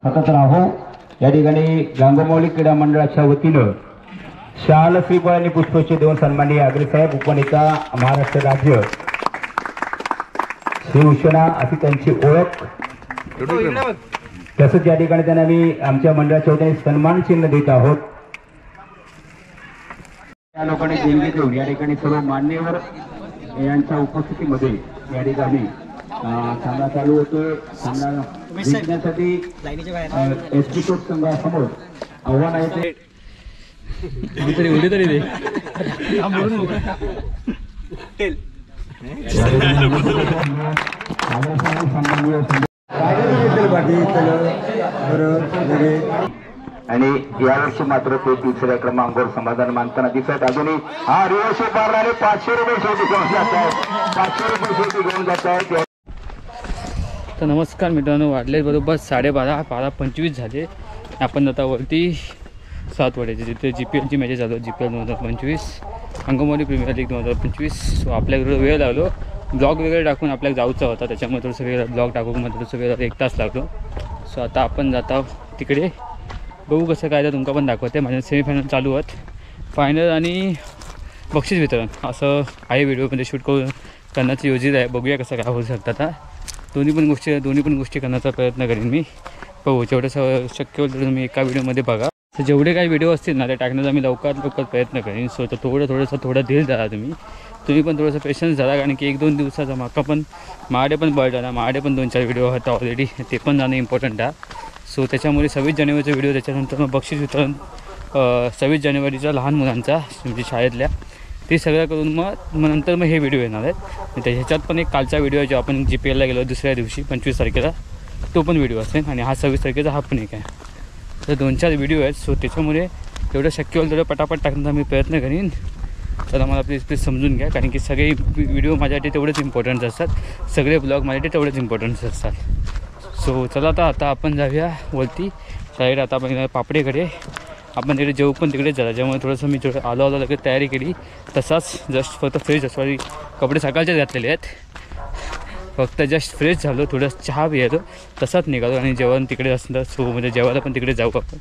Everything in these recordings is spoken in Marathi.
सतत राहू। या ठिकाणी गांगोमौली क्रीडा मंडळाच्या वतीनं शाल श्रीफळ आणि पुष्पचे देऊन सन्माननीय आग्रेसाहेब उपनेता महाराष्ट्र राज्य शिवसेना अशी त्यांची ओळख। तसंच या ठिकाणी त्यांना मी आमच्या मंडळाच्या वतीने सन्मान चिन्ह देत आहोत। या लोकांनी देणगी देऊन या ठिकाणी सर्व मान्यवर यांच्या उपस्थितीमध्ये या ठिकाणी सामना चालू होतोय। सामना जिंकण्यासाठी एसपी कोट संघासमोर आव्हान आहे आणि यावर्षी मात्र ते तिसऱ्या क्रमांकावर समाधान मानताना दिसत। अजूनही हा रिवर्स मारणारे 500 रुपये शेवटी घेऊन जात आहेत, 500 रुपये शेवटी घेऊन जात आहेत। तर नमस्कार मित्रांनो, वाढले बरोबर 12:30, 12:25 झाले। आपण आता वरती 7 वाड्याचे जिथे GPLची मॅचेस चालू, GPL 2025 गांगोमौली प्रीमियर लीग 2025। सो आपल्याकडे वेळ लागलो, ब्लॉग वगैरे टाकून आपल्याला जाऊचा होता, त्याच्यामुळे थोडंसं वेळ ब्लॉग टाकून मध्ये थोडंसं वेळ 1 तास लागलो। सो आता आपण जात आहोत तिकडे, बघू कसं काय तर तुमका पण दाखवते। माझ्या सेमीफायनल चालू आहेत, फायनल आणि बक्षीस वितरण असं आहे व्हिडिओमध्ये शूट करून करण्याची योजना आहे। बघूया कसं काय होऊ शकतं। आता दोन्ही पण गोष्टी करण्याचा प्रयत्न करेन मी। बघू जेवढं शक्य होईल तेवढं मी एका व्हिडिओमध्ये बघा। तर जेवढे काही व्हिडिओ असतील ना ते टाकण्याचा मी लवकरात प्रयत्न करेन। सो तर थोडं धीर धरा तुम्ही पण थोडंसं पेशन्स धरा, कारण की 1-2 दिवसाचा माका पण माझ्याकडे पण बळ झाला, माझ्याकडे पण 2-4 व्हिडिओ होता ऑलरेडी, ते पण जाणं इम्पॉर्टंट आहे। सो त्याच्यामुळे 26 जानेवारीचा व्हिडिओ, त्याच्यानंतर मग बक्षीस वितरण 26 जानेवारीचा लहान मुलांचा म्हणजे शाळेतल्या, ते सगळं करून मग नंतर हे व्हिडिओ येणार आहेत। त्याच्यात पण एक कालचा व्हिडिओ आहे जो आपण GPLला गेलो दुसऱ्या दिवशी 25 तारखेला, तो पण व्हिडिओ असेल, आणि हा 26 तारखेचा हा पण एक आहे। तर 2-4 व्हिडिओ आहेत। सो त्याच्यामुळे जेवढं शक्य होईल तेवढं पटापट टाकण्याचा मी प्रयत्न करीन। तर मला प्लीज समजून घ्या, कारण की सगळे व्हिडिओ माझ्यासाठी तेवढेच इम्पॉर्टंट असतात, सगळे ब्लॉग माझ्यासाठी तेवढेच इम्पॉर्टंट असतात। सो चला आता आपण जाऊया वरती साईड। आता आपण पापडेकडे, आपण तिकडे जेवू पण तिकडेच झाला, ज्यामुळे थोडंसं मी आलो लगेच तयारी केली, तसाच जस्ट फक्त फ्रेश सॉरी कपडे सकाळचेच घातलेले आहेत, फक्त जस्ट फ्रेश झालो, थोडं चहा पियालो, तसाच निघालो आणि जेवण तिकडे असतं। सो म्हणजे जेवायला पण तिकडे जाऊ, आपण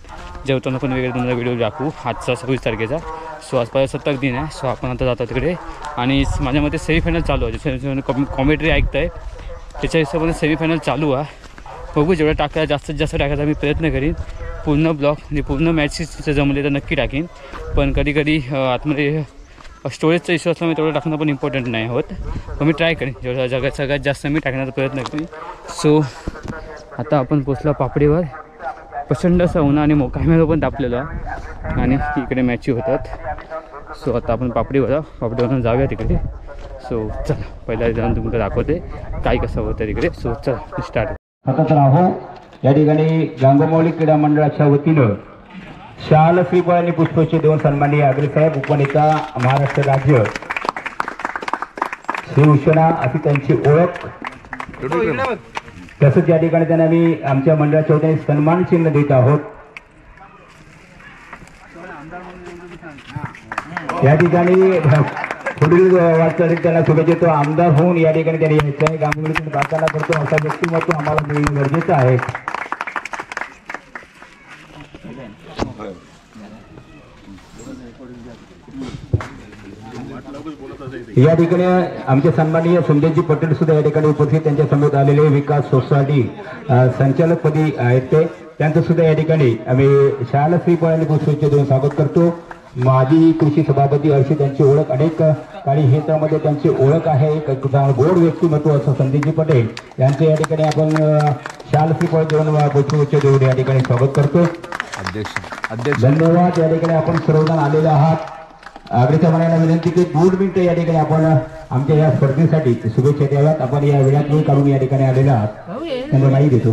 जेवताना पण वगैरे तुम्हाला व्हिडिओ दाखवू आजचा 26 तारखेचा। सो आज 7 दिन आहे। सो आपण आता जातो तिकडे, आणि माझ्या मते सेमीफायनल चालू आहे, सेमीफायनल कॉमेंट्री ऐकत आहे, त्याच्या हिशोबाने सेमीफायनल चालू आहे। बघू जेवढं टाकायला जास्तीत जास्त टाकायचा मी प्रयत्न करीन। पूर्ण ब्लॉग म्हणजे पूर्ण मॅचेस जमले तर नक्की टाकीन, पण कधी आतमध्ये स्टोरेजचा इश्यू असल्यामुळे तेवढं टाकणं पण इम्पॉर्टंट नाही होत, पण मी ट्राय करीन जेवढं जगात सगळ्यात जास्त मी टाकण्याचा प्रयत्न करीन। सो आता आपण पोचलो पापडीवर, प्रचंड असं ऊन आणि कॅमेरा पण तापलेला, आणि इकडे मॅची होतात। सो आता आपण पापडीवरून जाऊया तिकडे। सो चला पहिला जाऊन तुम्हाला दाखवते काय कसं होतं तिकडे। सो चला स्टार्ट। सतत राहू। या ठिकाणी गांगोमौली क्रीडा मंडळाच्या वतीनं शाल श्रीफळ आणि पुष्पचे देऊन सन्माननीय आग्रेसाहेब उपनेता महाराष्ट्र राज्य शिवसेना अशी त्यांची ओळख। तसंच या ठिकाणी त्यांना मी आमच्या मंडळाच्या वतीने सन्मान चिन्ह देत आहोत। या ठिकाणी पुढील वाटचालीत त्यांना शुभेच्छा देतो। आमदार होऊन या ठिकाणी त्यांनी यायचं आहे, गांगोलीतून बाकांना करतो असा व्यक्तिमत्व आम्हाला मिळणं गरजेचं आहे। या ठिकाणी आमचे सन्माननीय सुंदरजी पटेल सुद्धा या ठिकाणी उपस्थित, त्यांच्या समोर आलेले विकास सोसायटी संचालकपदी आहेत ते, त्यांचं सुद्धा या ठिकाणी आम्ही शाल श्रीफळ आणि पुष्पचे देऊन स्वागत करतो। माजी कृषी सभापती अशी त्यांची ओळख, अनेक काळी हितामध्ये त्यांची ओळख आहे, एक गोड व्यक्तिमत्व असं संदीपजी पटेल यांचं या ठिकाणी आपण शाल श्रीफळ देऊन पुष्पचे देऊन या ठिकाणी स्वागत करतो। अध्यक्ष धन्यवाद। या ठिकाणी आपण सर्वजण आलेले आहात। आग्रेच्या मनाला विनंती की 2 मिनिटं या ठिकाणी आपण आमच्या या स्पर्धेसाठी शुभेच्छा द्याव्यात। आपण या वेळात वेळ काढून या ठिकाणी आलेला आहात, त्यांना माहिती देतो।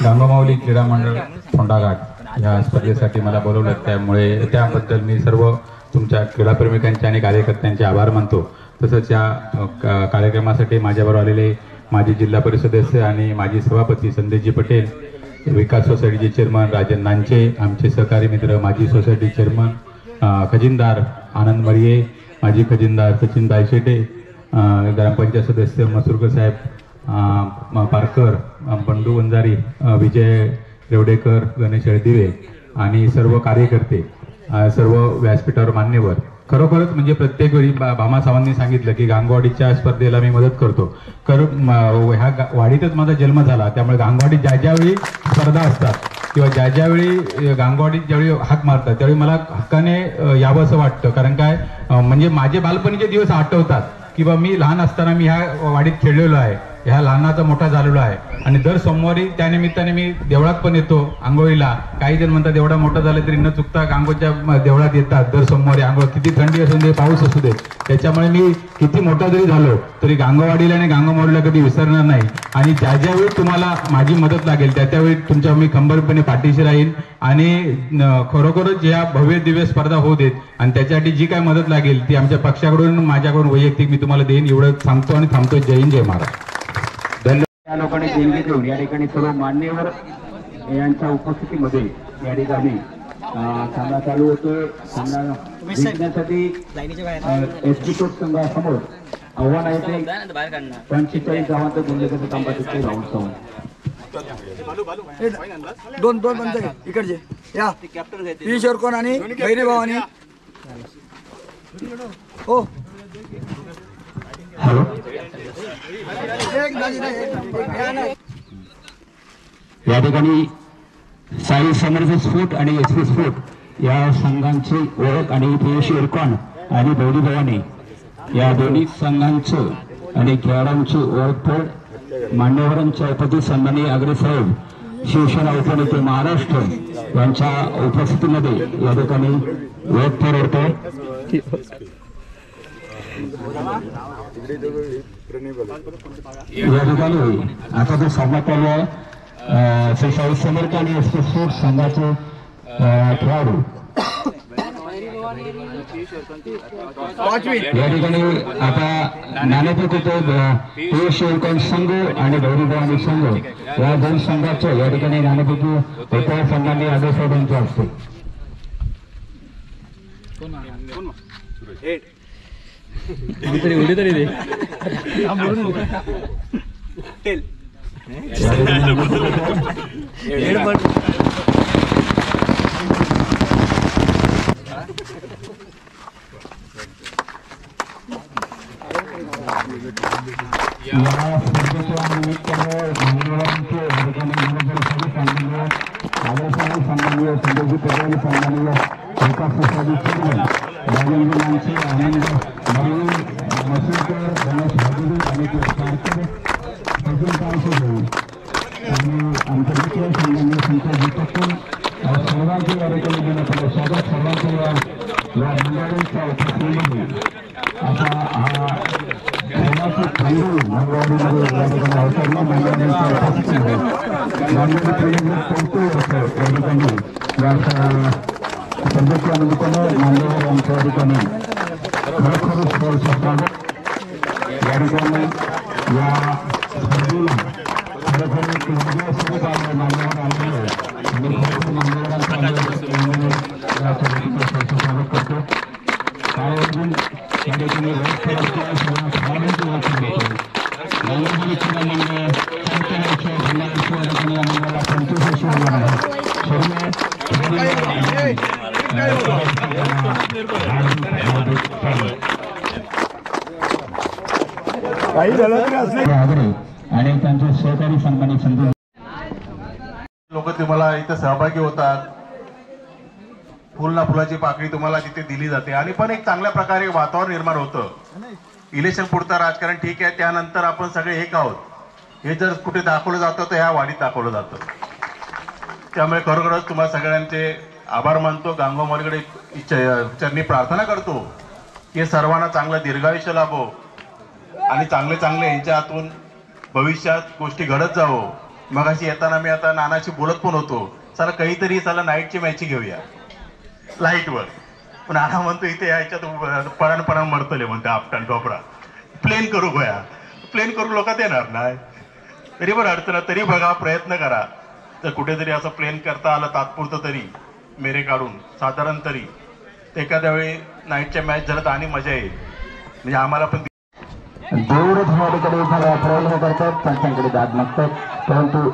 गांगोमौली क्रीडा मंडळ फोंडाघाट या स्पर्धेसाठी मला बोलवलं, त्यामुळे त्याबद्दल मी सर्व तुमच्या क्रीडाप्रेमिकांचे आणि कार्यकर्त्यांचे आभार मानतो। तसंच या कार्यक्रमासाठी माझ्याबरोबर आलेले माजी जिल्हा परिषद सदस्य आणि माजी सभापती संदेशजी पटेल, विकास सोसायटीचे चेअरमन राजन नांचे, आमचे सहकारी मित्र माजी सोसायटी चेअरमन खजिनदार आनंद मरिये, माजी खजिनदार सचिन दायशेटे, ग्रामपंचायत सदस्य मसुरकर साहेब पारकर, बंडू वंजारी, विजय रेवडेकर, गणेश एळदिवे आणि सर्व कार्यकर्ते, सर्व व्यासपीठावर मान्यवर, खरोखरच म्हणजे प्रत्येक वेळी भामा सावंतनी सांगितलं की गांगवाडीच्या स्पर्धेला मी मदत करतो. ह्या वाडीतच माझा जन्म झाला, त्यामुळे गांगवाडीत ज्या ज्यावेळी स्पर्धा असतात किंवा ज्या ज्यावेळी गांगवाडीत ज्यावेळी हाक मारतात त्यावेळी मला हक्काने यावं असं वाटतं. कारण काय म्हणजे माझे बालपणीचे दिवस आठवतात की बा मी लहान असताना मी ह्या वाडीत खेळलेलो आहे, ह्या लहानाचा मोठा झालेलो आहे. आणि दर सोमवारी त्यानिमित्ताने मी देवळात पण येतो आंघोळीला. काही जण म्हणतात एवढा मोठा झाला तरी न चुकता आंघोळच्या देवळात येतात दर सोमवारी आंघोळ, किती थंडी असू दे पाऊस असू दे. त्याच्यामुळे मी किती मोठा जरी झालो तरी गांगवाडीला आणि गांगोमारीला कधी विसरणार नाही. आणि ज्या ज्यावेळी तुम्हाला माझी मदत लागेल त्या त्यावेळी तुमच्या मी खंबीरपणे पाठीशी राहीन. आणि खरोखरच या भव्य दिव्य स्पर्धा होऊ देत आणि त्याच्यासाठी जी काय मदत लागेल ती आमच्या पक्षाकडून माझ्याकडून वैयक्तिक मी तुम्हाला देईन, एवढं सांगतो आणि थांबतो. जय हिंद, जय महाराष्ट्र. या लोकांनी देणगी देऊन या ठिकाणी सर्व मान्यवर यांच्या उपस्थितीमध्ये या ठिकाणी सामना चालू होतोय. सामना जिंकण्यासाठी एसटी कोट संघासमोर आव्हान आहे ते 45 धावांचं गुणलेखन काम पाहिजे राऊंड साऊंड. दोन बंद इकडचे या ईश्वर कोण आणि भैरी भावानी. हो या ठिकाणी साई समर्थ स्फोट आणि एसपी स्फोट या संघांची ओळख आणि पीयूष इरकॉन आणि भैरी भवानी या दोन्ही संघांचं आणि खेळाडूंची ओळखपण मान्यवरांच्या उपस्थित सन्माननीय आगरे साहेब शिवसेना उपनेते महाराष्ट्र यांच्या उपस्थितीमध्ये या ठिकाणी ओळखपण होते. या ठिकाणी आता जो सामना चालू आहे श्री साई समर्थ आणि एसपी स्फोट संघाचे खेळाडू या ठिकाणी आता नाणेफेक होते. पीयूष इरकॉन संघ आणि भैरी भवानी संघ या दोन संघाचे या ठिकाणी नाणेफेकी होत्या सन्माननीय आगरे साहेबांच्या हस्ते. उडी तरी दे. या स्पर्धेच्या निमित्ताने मान्यवरांचे या ठिकाणी सन्माननीय संजयजी पटेल, सन्माननीय विकास सोसायटी चेअरमन राजेंद्र मानसे, आनंद मरिये, मसुरकर, गणेश भागुरी आणि आणि आमच्या मित्र सन्माननीय संजयजी पटेल सर्वांचे या ठिकाणी देण्यात आलं स्वागत. सर्वांचे या मंडळींच्या उपस्थितीमध्ये असा हा खेळाची खंडू मंगळवाडीमध्ये या ठिकाणी अवतरला. मंडळींच्या उपस्थितीमध्ये मंडळी प्रेमी कोणते असं या ठिकाणी या स्पर्धेच्या निमित्तानं मान्यवर यांच्या ठिकाणी खरोखरच स्वागत. या ठिकाणी या स्पर्धेला खरोखरच विजयासोबत आलेले मान्यवर आलेले आणि खरोखर मान्यवरांचं स्वागत करतो. काय अजून या ठिकाणी आणि त्यांचे सहकारी सन्मानित संधी लोक तुम्हाला इथं सहभागी होतात. फुल ना फुलाची पाकळी तुम्हाला तिथे दिली जाते आणि पण एक चांगल्या प्रकारे वातावरण निर्माण होतं. इलेक्शन पुरतं राजकारण ठीक आहे, त्यानंतर आपण सगळे एक आहोत हे जर कुठे दाखवलं जातं तर ह्या वाडीत दाखवलं जातं. त्यामुळे खरोखरच तुम्हाला सगळ्यांचे आभार मानतो. गांगोमारीकडे चरणी प्रार्थना करतो की सर्वांना चांगलं दीर्घायुष्य लाभो आणि चांगले चांगले यांच्या हातून भविष्यात गोष्टी घडत जावो. मग अशी येताना मी आता नानाशी बोलत पण होतो, चला काहीतरी चला नाईटची मॅच घेऊया लाईटवर. पण नाना म्हणतो इथे याच्यात पळण मरतले म्हणते आपटान टोपरा प्लेन करू गोया. प्लेन करू लोकात येणार नाही तरी पण अडचण तरी बघा प्रयत्न करा. तर कुठेतरी असं प्लेन करता आलं तात्पुरतं तरी मेरे काढून साधारण तरी एखाद्या वेळी नाईटच्या मॅच झालं तर आणि मजा येईल, म्हणजे आम्हाला पण दूरध्वनीकडे झाला प्रयत्न करतात, त्यांच्याकडे दाद मागतात, परंतु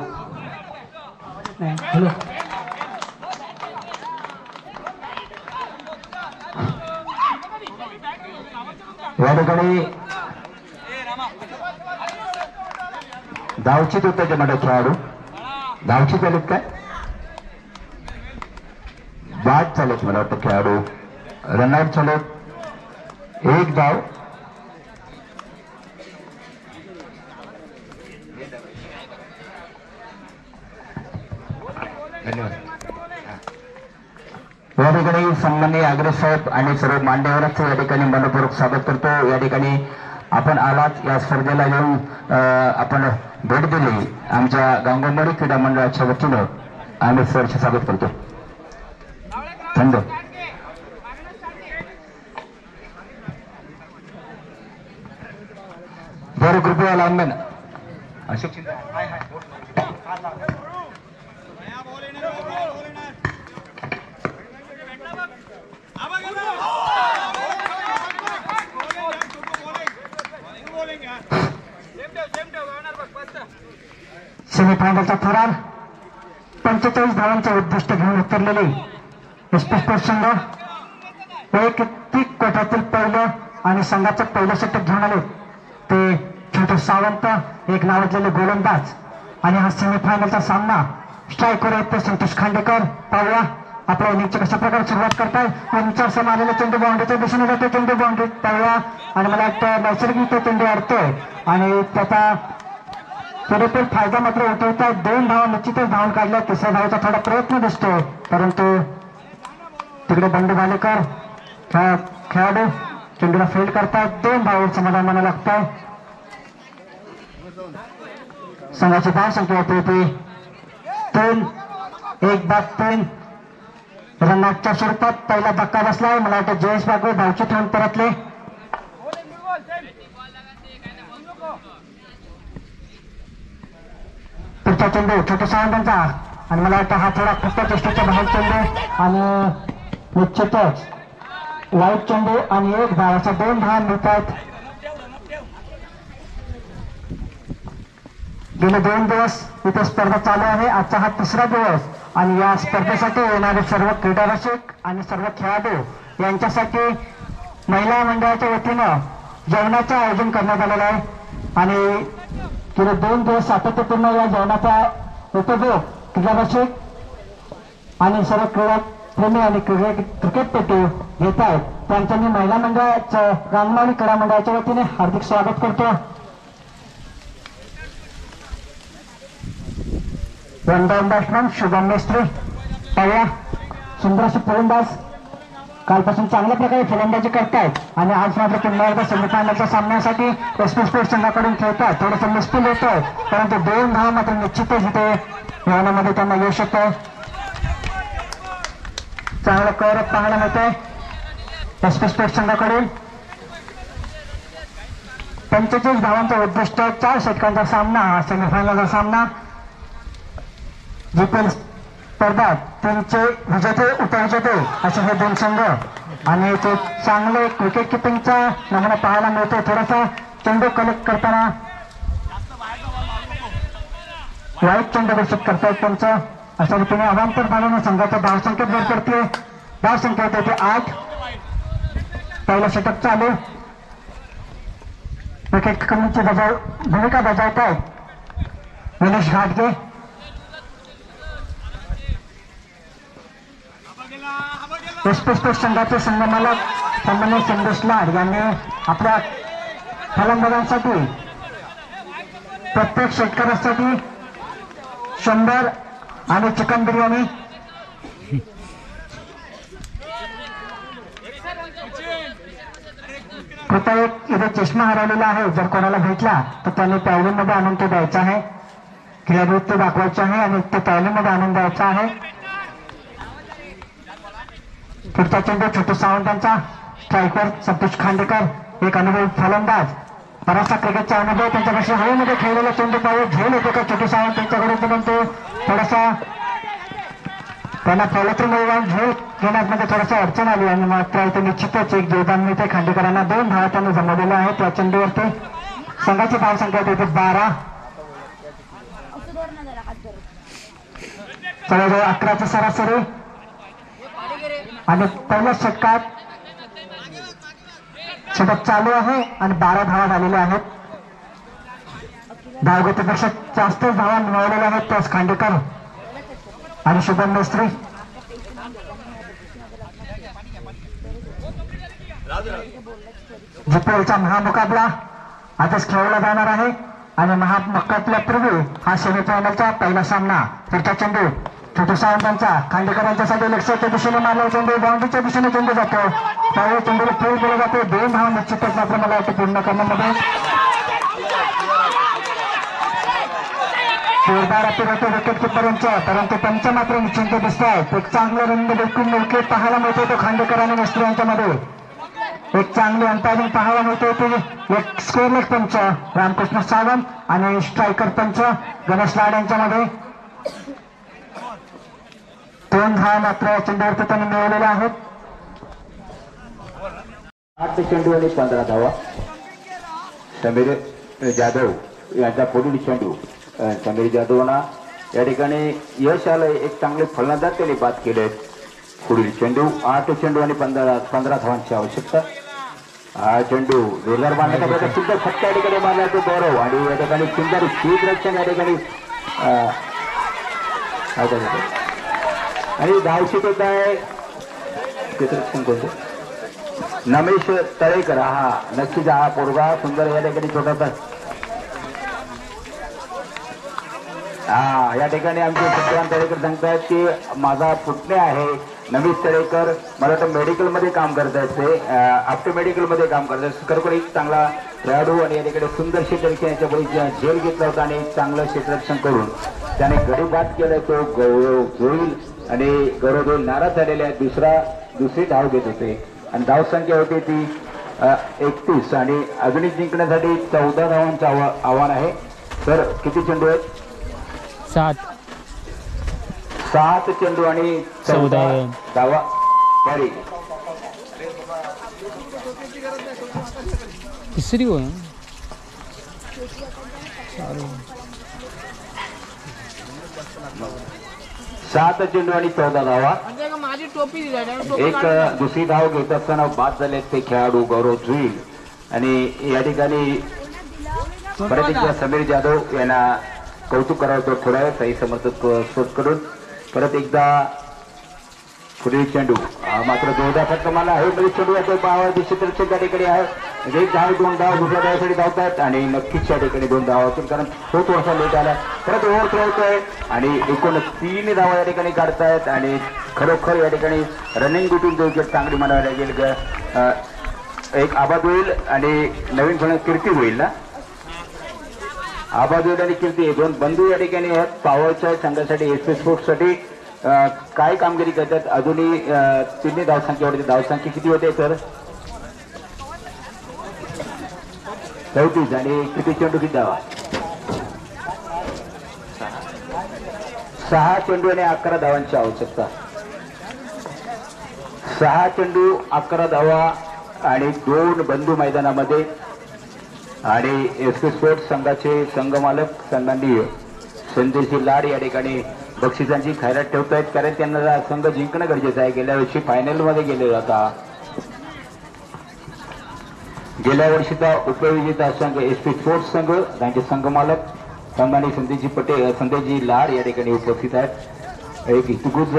या ठिकाणी धावचित होते ते मोठे खेळाडू. धावचित आलेत काय, बाद चालत मला वाटतं खेळाडू, रनआउट चालत, एक धाव. धन्यवाद. या ठिकाणी सन्माननीय आग्रे साहेब आणि सर्व मान्यवरांचं या ठिकाणी मनपूर्वक स्वागत करतो. या ठिकाणी आपण आलात, या स्पर्धेला येऊन आपण भेट दिली, आमच्या गंगोमडी क्रीडा मंडळाच्या वतीनं आम्ही सहर्ष स्वागत करतो. धन्यवाद. बरं, कृपया लाईनमॅन अशोक चिंता सेमीफायनलचा थरार 45 धावांचे उद्दिष्ट घेऊन उतरलेले स्पोर्ट्स संघ वैयक्तिक कोट्यातील पहिलं आणि संघाचं पहिलं षटक घेऊन आले ते छोटे सावंत, एक नावाजलेले गोलंदाज. आणि हा सेमीफायनलचा सामना स्ट्रायकर आहेत ते संतोष खांडेकर. पाहूया आपल्या इनिंगची कशा प्रकारे सुरुवात करताय. उंच असं मारलेला चेंडू बाउंड्रीच्या दिशेने जातो, चेंडू बाउंड्री पाहूया, आणि मला वाटतं नैसर्गिक चेंडू अडतोय आणि त्याचा पुरेपूर फायदा मात्र उठवताय. 2 धावा निश्चितच धावून काढल्या, तिसऱ्या धावाचा थोडा प्रयत्न दिसतोय, परंतु तिकडे बंडू भालेकर खेळाडू चेंडूला फील्ड करतात. 2 धावांचं मला म्हणावं लागतंय. संघाची धाव संख्या होती 3, 1 बाद 3. रनआउटच्या स्वरूपात पहिला धक्का बसलाय, मला वाटतं जयेश बागवे धावचे ठेवून परतले. पुढचा चेंडू छोटे सावंतांचा, आणि मला वाटतं हा थोडा खूप चेष्टेच्या बाहेर चेंडू आणि निश्चितच वाईट चेंडू आणि 1 धाव, अशा 2 धावा मिळतात. गेले 2 दिवस इथे स्पर्धा चालू आहे, आजचा हा 3रा दिवस, आणि या स्पर्धेसाठी येणारे सर्व क्रीडारसिक आणि सर्व खेळाडू यांच्यासाठी महिला मंडळाच्या वतीनं जेवणाचं आयोजन करण्यात आलेलं आहे. आणि गेले 2 दिवस सातत्यपूर्ण या जेवणाचा उपभोग क्रीडारसिक आणि सर्व क्रीडाप्रेमी आणि क्रिकेटपटू घेत आहेत. त्यांचं मी महिला मंडळाचं रांगमाळी क्रीडा मंडळाच्या वतीने हार्दिक स्वागत करतो. One down batsman Shubham Mestri. पाहूया, सुंदर असे फलंदाज कालपासून चांगल्या प्रकारे फलंदाजी करतायत आणि आज मात्र पुन्हा एकदा सेमीफायनलच्या सामन्यासाठी एसपी स्पोर्ट्स संघाकडून खेळतात. थोडंसं मिसफिल होतंय, परंतु 2 धावा मात्र निश्चितच इथे मिळवण्यामध्ये त्यांना यश येतंय. चांगलं कव्हरअप पाहायला मिळतंय एसपी स्पोर्ट्स संघाकडून. 45 धावांचं उद्दिष्ट, 4 षटकांचा सामना, हा सेमीफायनलचा सामना. जीपीएल स्पर्धा त्यांचे विजेते उपविजेते असे हे 2 संघ, आणि ते चांगले विकेट किपिंगचा नमुना पाहायला मिळतो. थोडासा चेंडू कलेक्ट करताना वाईट चेंडू घोषित करतायत त्यांचं, अशा रीतीने अवांतर धावांना संघाच्या धावसंख्येत भर पडते. धावसंख्या होते 8. पहिलं षटक चालू. विकेट किपिंगची भूमिका बजावत आहेत मनीष घाटगे. एसपी स्पोर्ट्स संघाचे संघमालक सन्माननीय संदेश लाड यांनी आपल्या फलंदाजांसाठी प्रत्येक षटकारासाठी 100 आणि चिकन बिर्याणी कृपया एक इथे चष्मा हरवलेला आहे, जर कोणाला भेटला तर त्यांनी पॅवलीमध्ये आणून तो द्यायचा आहे. खेळाडू ते दाखवायचे आहे आणि ते पॅवलीमध्ये आणून द्यायचा आहे. पुढचा चेंडू छोटू सावंतांचा. स्ट्रायकर संतोष खांडेकर, एक अनुभवी फलंदाज, बराचसा क्रिकेटचा अनुभव त्यांच्यापाशी. हवेमध्ये खेळलेला चेंडू पाहू झेल होतो का छोटू सावंत त्यांच्याकडे, परंतु थोडासा त्यांना फॉलोथ्रू मैदान घेण्यात मध्ये थोडंसं अडचण आली आणि मात्र इथे निश्चितच एक जोरदार मिळते खांडेकरांना 2 धावा त्यांनी जमवलेल्या आहेत त्या चेंडूवरती संघाची धावसंख्या येते 12 जवळजवळ 11ची सरासरी आणि पहिल्या षटकात षटक चालू आहे आणि 12 धावा झालेल्या आहेत धावगतीपेक्षा जास्त धावा मिळवलेल्या आहेत त्यास खांडेकर आणि शुभम मेस्त्री जीपीएलचा महामुकाबला आजच खेळवला जाणार आहे आणि महामुकाबल्यापूर्वी हा सेमीफायनलचा पहिला सामना पुढचा चेंडू छोटू सावंतांचा खांडेकरांच्यासाठी लक्ष्याच्या दिशेने मारला चेंडू बाउंड्रीच्या दिशेने चेंडू जातो त्यावेळी चेंडूला खेळ केला जातो 2 धावा निश्चितच मात्र मला वाटतं पूर्ण करण्यामध्ये जोरदार अपिरतो विकेट किपरांचा परंतु पंच मात्र निश्चिंत दिसत आहेत एक चांगलं रंग देखील विकेट पाहायला मिळतो तो खांडेकर आणि मिस्त्री यांच्यामध्ये एक चांगली अंपायरिंग पाहायला मिळते ते एक स्कोरलेस पंच रामकृष्ण सावंत आणि स्ट्रायकर पंच गणेश लाड यांच्यामध्ये 2 धावा मात्र चेंडूवरती त्यांनी मिळवलेल्या आहेत 8 चेंडू आणि 15 धावा समीर जाधव यांचा पुढील चेंडू समीर जाधवना या ठिकाणी यश आलंय एक चांगले फलंदाज त्यांनी बाद केले पुढील चेंडू 8 चेंडू आणि 15 धावांची आवश्यकता हा चेंडू जोरदार मारण्याचा सुद्धा फटका या ठिकाणी मारला तो गौरव आणि या ठिकाणी सुंदर क्षेत्ररक्षण या ठिकाणी आणि धावशीत होत आहे क्षेत्ररक्षण कोणतं नमेश तळेकर हा नक्कीच हा पोरगा सुंदर या ठिकाणी छोटासा या ठिकाणी आमचे सत्यवान तळेकर सांगतायत की माझा पुतणे आहे नमेश तळेकर मला वाटतं मेडिकलमध्ये काम करत असते आफ्टर मेडिकलमध्ये काम करत असते खरोखर एक चांगला खेळाडू आणि या ठिकाणी सुंदर क्षेत्ररक्षण याच्यापुढे झेल घेतला होता आणि चांगलं क्षेत्ररक्षण करून त्याने गडी बाद केला तो गौरव जोईल आणि गौरव जोईल नाराज झालेले आहेत दुसरी धाव घेत होते आणि धावसंख्या होती ती 31 आणि अजूनही जिंकण्यासाठी 14 धावांचं आव्हान आहे तर किती चेंडू आहेत 7 चेंडू आणि 14 धावा तरी तिसरी हो 7 चेंडू आणि 14 धावा एक दुसरी धाव घेत असताना बाद झाले ते खेळाडू गौरव जुईल आणि या ठिकाणी परत एकदा समीर जाधव यांना कौतुक करावं तो थोडा वेळ काही समर्थक स्पोर्ट करून परत एकदा पुढील चेंडू मात्र जोरदार फटका मारला आहे म्हणजे चेंडू आता पाहावा क्षेत्ररक्षण त्या ठिकाणी आहे एक धाव 2 धाव दुसऱ्या धावासाठी धावतात आणि नक्कीच त्या ठिकाणी 2 धावा होतील कारण तो थोडासा लेट आला परत ओव्हर थ्रो होतोय आणि एकूण 3 धावा या ठिकाणी काढतायत आणि खरोखर या ठिकाणी रनिंग गुटून जो विकेट चांगली म्हणावी लागेल एक आबाद होईल आणि नवीन फलंदाज कीर्ती होईल ना आबाद होईल आणि कीर्ती हे 2 बंधू या ठिकाणी आहेत पॉवरच्या संघासाठी एसपी स्पोर्ट्ससाठी काय कामगिरी करतात अजूनही 3 धावसंख्या होती धावसंख्या किती होते तर 34 आणि किती चेंडू किती धावा 6 चेंडू आणि 11 धावांची आवश्यकता 6 चेंडू 11 धावा आणि 2 बंधू मैदानामध्ये आणि एसपी स्पोर्ट्स संघाचे संघमालक सन्माननीय संजयजी लाड या ठिकाणी बक्षिसांची खैरात ठेवत आहेत कारण त्यांना संघ जिंकणं गरजेचं आहे गेल्या वर्षी फायनलमध्ये गेले होता गेल्या वर्षीचा उपविजेता संघ एसपी स्पोर्ट्स संघ त्यांचे संघमालक सन्माननीय संजयजी लाड या ठिकाणी उपस्थित आहेत एक इतकुज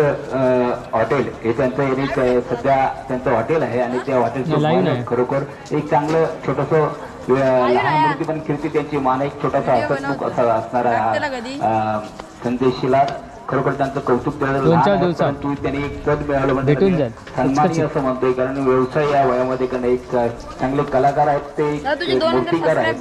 हॉटेल हे त्यांचं सध्या त्यांचं हॉटेल आहे आणि त्या हॉटेलचं खरोखर एक चांगलं छोटंसं लहान मूर्ती पण कीर्ती त्यांची मान एक छोटासा हसतमुख असा असणारा संदेश शिलार खरोखर त्यांचं कौतुक परंतु त्यांनी एक पद मिळालं म्हणजे सन्मानीय असं म्हणतोय कारण व्यवसाय या वयामध्ये कारण एक चांगले कलाकार आहेत ते मूर्तिकार आहेत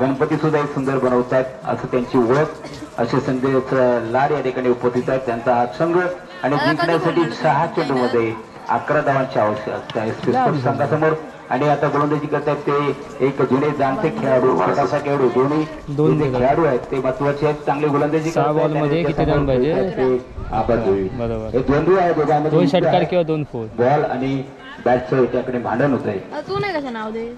गणपती सुद्धा एक सुंदर बनवतात असं त्यांची ओळख असे संदेश लाड या ठिकाणी उपस्थित आहेत त्यांचा हा संघ आणि जिंकण्यासाठी 6 चेंडूमध्ये 11 धावांची आवश्यकता आहे संघासमोर आणि आता गोलंदाजी करतात ते एक जुने जाणते खेळाडू छोटासा खेळाडू दोन जे खेळाडू आहेत ते महत्वाचे आहेत, चांगली गोलंदाजी 6 बॉलमध्ये किती रन पाहिजे? बरोबर. हे द्वंद्व आहे दोघांमध्ये, 2 षटकार किंवा 2 फोर. बॉल आणि बॅटचं त्याकडे भांडण होत आहे. तू नाही कसं नाव दे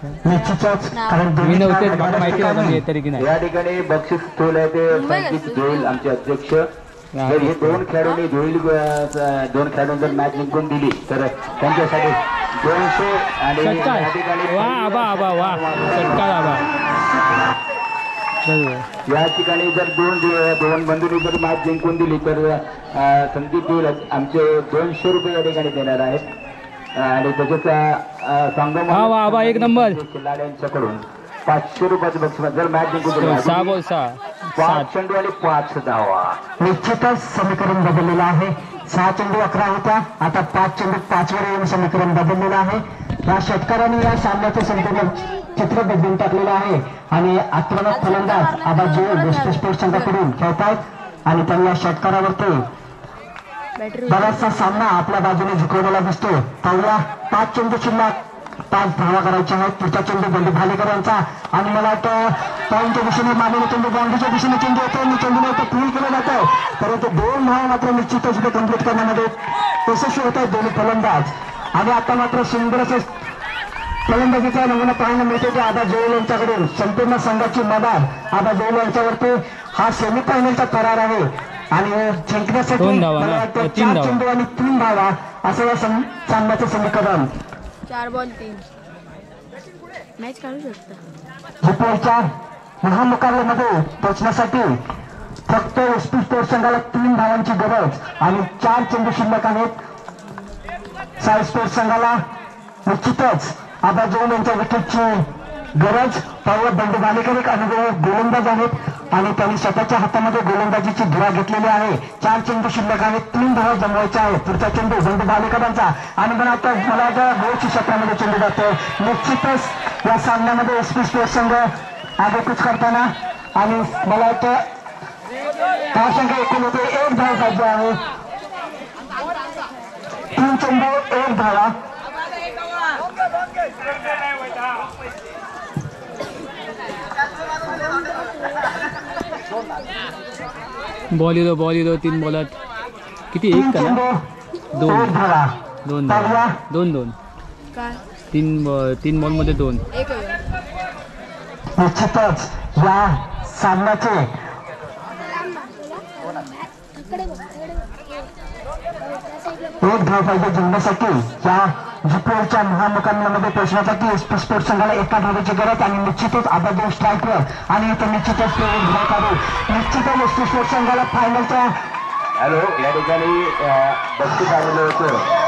निश्चितच कारण मी दोन्ही नव्हते, खेळाडू मला माहिती नव्हतं मी तरी की नाही. या ठिकाणी बक्षीस ठेवलं आहे ते संकेत जोईल आमचे अध्यक्ष. जर हे दोन खेळाडूंनी दोन खेळाडूंनी जर मॅच जिंकून दिली तर त्यांच्यासाठी 200 आणि षटकार. या ठिकाणी वा आबा आबा वा षटकार आबा. बरोबर. या ठिकाणी जर दोन बंधूंनी जर मॅच जिंकून दिली तर संकेत जोईल आमचे 200 रुपये या ठिकाणी देणार आहेत आणि त्याच्यात संगम वा वा आबा एक नंबर. खिलाड्यांच्याकडून 500 रुपयाचं बक्षीस जर मॅच जिंकून दिली. 6 बॉल 6 5 चेंडू आणि 5 धावा. निश्चितच समीकरण बदललेलं आहे. 6 चेंडू 11 होत्या, आता 5 चेंडू 5 वर येऊन समीकरण बदललेलं आहे. या षटकाराने या सामन्याचे संपूर्ण चित्र बदलून टाकलेलं आहे आणि आक्रमक फलंदाज आबा जोईल वेस्ट स्पोर्ट्स संघाकडून खेळतायत आणि त्यांनी या षटकारावरती बराचसा सामना आपल्या बाजूने झुकवलेला दिसतो. पहिला 5 चेंडू शिल्लक, 5 धावा करायच्या आहेत. पुढचा चेंडू बंडू भालेकर यांचा आणि मला वाटतं पॉईंटच्या दिशेने मारलेला चेंडू बाउंड्रीच्या दिशेने चेंडू येतो आणि चेंडूने पूल केलं जातं, परंतु 2 धावा मात्र निश्चितच इथे कंप्लीट करण्यामध्ये यशस्वी होत आहेत दोन्ही फलंदाज. आणि आता मात्र सुंदर असं फलंदाजीचा नमुना पाहायला मिळतो की आबा जोईल यांच्याकडून संपूर्ण संघाची मदत आबा जोईल यांच्यावरती हा सेमीफायनलचा करार आहे आणि जिंकण्यासाठी 2 धावा मला ना? वाटतं 3 4 धावा. चेंडू आणि 3 धावा असं या सामन्याचं समीकरण. 4 बॉल 3 मॅच काढू शकता. झुपूरच्या महामुकाबल्यामध्ये पोहोचण्यासाठी फक्त एसपी स्पोर्ट्स संघाला 3 धावांची गरज आणि 4 चेंडू शिल्लक आहेत. साई स्पोर्ट्स संघाला निश्चितच आबा जोईल यांच्या विकेटची गरज. पाहूया बंडू भालेकर एक अनुभवी गोलंदाज आहेत आणि त्यांनी स्वतःच्या हातामध्ये गोलंदाजीची धुरा घेतलेली आहे. 4 चेंडू शिल्लक आहेत, 3 धावा जमवायच्या आहेत. पुढचा चेंडू बंडू भालेकरांचा आणि मला वाटतं गोलच्या क्षेत्रामध्ये चेंडू जातो. निश्चितच या सामन्यामध्ये एसपी स्पोर्ट्स संघ आगेकूच करताना आणि मला वाटतं हा संघ एकूण होते 1 धाव पाहिजे आहे. 3 चेंडू 1 धावा. बॉल येतो 3 बॉलात किती? 3 एक का चेंडू ना? 2 धावा. 2 पाहूया 2 काय 3 बॉलमध्ये 2. एक होईल. निश्चितच या सामन्याचे एक धाव पाहिजे जिंकण्यासाठी. या जिपोरच्या महामुकाबल्यामध्ये पोहोचण्यासाठी एसपी स्पोर्ट्स संघाला 1 धावाची गरज आणि निश्चितच आबा जोईल स्ट्राईकवर आणि इथे निश्चितच ते एक धाव काढू. निश्चितच एसपी स्पोर्ट्स संघाला फायनलच्या हॅलो या ठिकाणी बक्षीस आलेलं होतं.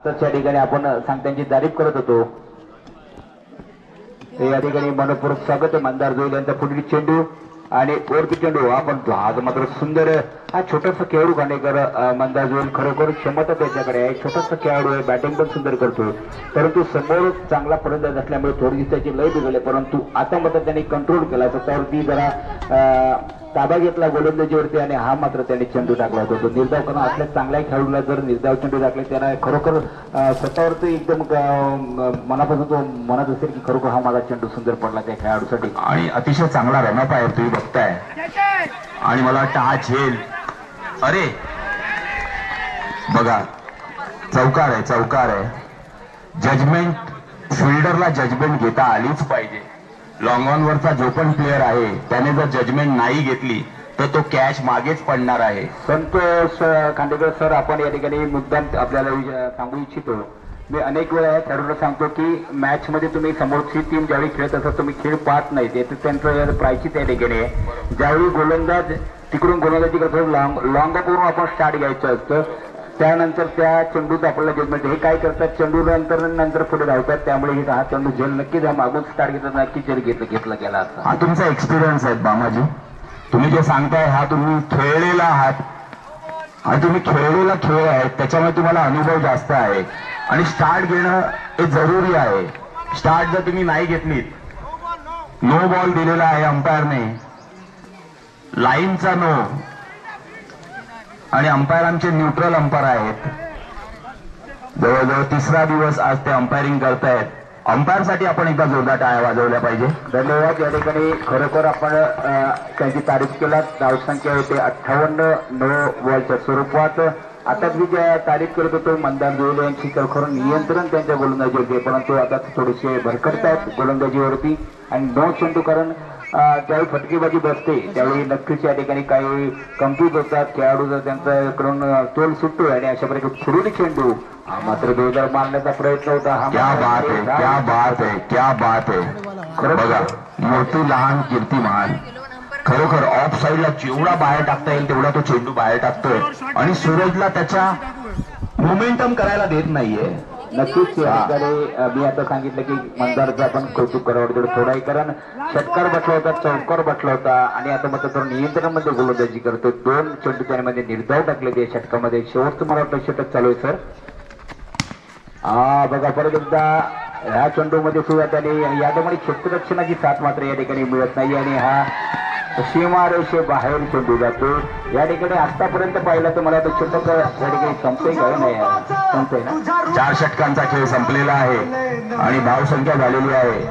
त्या ठिकाणी आपण सांगत्यांची तारीफ करत होतो. या ठिकाणी मनपूर्वक स्वागत आहे मंदार जोईल यांचा. पुढील चेंडू आणि वरती चेंडू आपण आज मात्र सुंदर हा छोटासा खेळाडू खांडेकर मंदार जोईल खरोखर क्षमता त्याच्याकडे आहे. छोटासा खेळाडू आहे, बॅटिंग पण सुंदर करतो, परंतु समोर चांगला फलंदाज असल्यामुळे थोडी त्याची लय बिघडले. परंतु आता मात्र त्यांनी कंट्रोल केला, स्वतःवरती जरा ताबा घेतला गोलंदाजीवरती आणि हा मात्र त्यांनी चेंडू टाकला होता. तो निर्धाव करणं असल्या चांगल्या खेळाडूला जर निर्धाव चेंडू टाकले त्यांना खरोखर स्वतःवरती एकदम मनापासून तो म्हणत असेल की खरोखर हा माझा चेंडू सुंदर पडला त्या खेळाडूसाठी. आणि अतिशय चांगला रनअप आहे तुम्ही बघताय आणि मला वाटतं हा झेल अरे बघा चौकार आहे. जजमेंट फिल्डरला जजमेंट घेता आलीच पाहिजे. लॉंग ऑन वरचा जो पण प्लेअर आहे त्याने जर जजमेंट नाही घेतली तर तो कॅच मागेच पडणार आहे. संतोष खांडेकर सर, आपण या ठिकाणी मुद्दाम आपल्याला सांगू इच्छितो. मी अनेक वेळा खेळाडूंना सांगतो की मॅच मध्ये तुम्ही समोरची टीम ज्यावेळी खेळत असतात तुम्ही खेळ पाहत नाही, ते त्यांचं प्रायची त्या ठिकाणी आहे. ज्यावेळी गोलंदाज तिकडून गोलंदाजी करतो लॉंग करून आपण स्टार्ट घ्यायचं असतं, त्यानंतर त्या चेंडूत आपल्याला जजमेंट हे काय करतात चेंडू नंतर पुढे धावतात. त्यामुळे हा चेंडू झेल नक्कीच मागून स्टार्ट घेतात, नक्की झेल घेतला गेला असता. हा तुमचा एक्सपिरियन्स आहे बामाजी. तुम्ही जे सांगताय हा तुम्ही खेळलेला आहात आणि तुम्ही खेळलेला खेळ आहे, त्याच्यामुळे तुम्हाला अनुभव जास्त आहे आणि स्टार्ट घेणं हे जरुरी आहे. स्टार्ट जर तुम्ही नाही घेतलीत, नो बॉल दिलेला आहे अंपायरने, लाईनचा नो, आणि अंपायर आमचे न्यूट्रल अंपायर आहेत. जवळजवळ तिसरा दिवस आज ते अंपायरिंग करतायत. अंपायरसाठी आपण एकदा जोरदार टाळ्या वाजवल्या पाहिजे. धन्यवाद. या ठिकाणी खरोखर आपण त्यांची तारीफ केला. धावसंख्या होते 58 नो बॉलच्या स्वरूपात. आता मी ज्या तारीफ करत होतो मंदार जोडे यांची खरोखर नियंत्रण त्यांच्या गोलंदाजी होते, परंतु आता थोडेसे भरकटतायत गोलंदाजीवरती आणि नो चेंडू, कारण ज्यावेळी फटकेबाजी बसते त्यावेळी नक्कीच या ठिकाणी काही कम्प्लीट होतात. खेळाडू जर त्यांच्याकडून तोल सुटतो आणि अशा प्रकारे फिरून चेंडू मात्र 2000 मारण्याचा प्रयत्न होता. हा क्या बात आहे, क्या बात आहे, क्या बात आहे. खरं बघा, मोठी लहान कीर्तिमान खरोखर ऑफ साईडला जेवढा बाहेर टाकता येईल तेवढा तो चेंडू बाहेर टाकतोय आणि सूरजला त्याच्या मोमेंटम करायला देत नाहीये. नक्कीच या ठिकाणी मी आता सांगितलं की मंदारचा आपण कौतुक करावं थोडाही, कारण षटकार बसला होता, चौकार बसला होता आणि आता मात्र तो नियंत्रणामध्ये गोलंदाजी करतो. 2 चेंडू त्यामध्ये निर्धाव टाकले ते षटकामध्ये. शेवटचं मला वाटतं षटक चालू आहे सर. बघा परत एकदा ह्या चेंडूमध्ये सुद्धा त्याने या ठिकाणी क्षेत्ररक्षणाची साथ मात्र या ठिकाणी मिळत नाही आणि हा सीमारेषे बाहेर चेंडू जातो. या ठिकाणी आतापर्यंत पाहिला तर मला वाटतं षटक या ठिकाणी संपतंय काय नाही, संपतंय ना. 4 षटकांचा खेळ संपलेला आहे आणि धावसंख्या झालेली आहे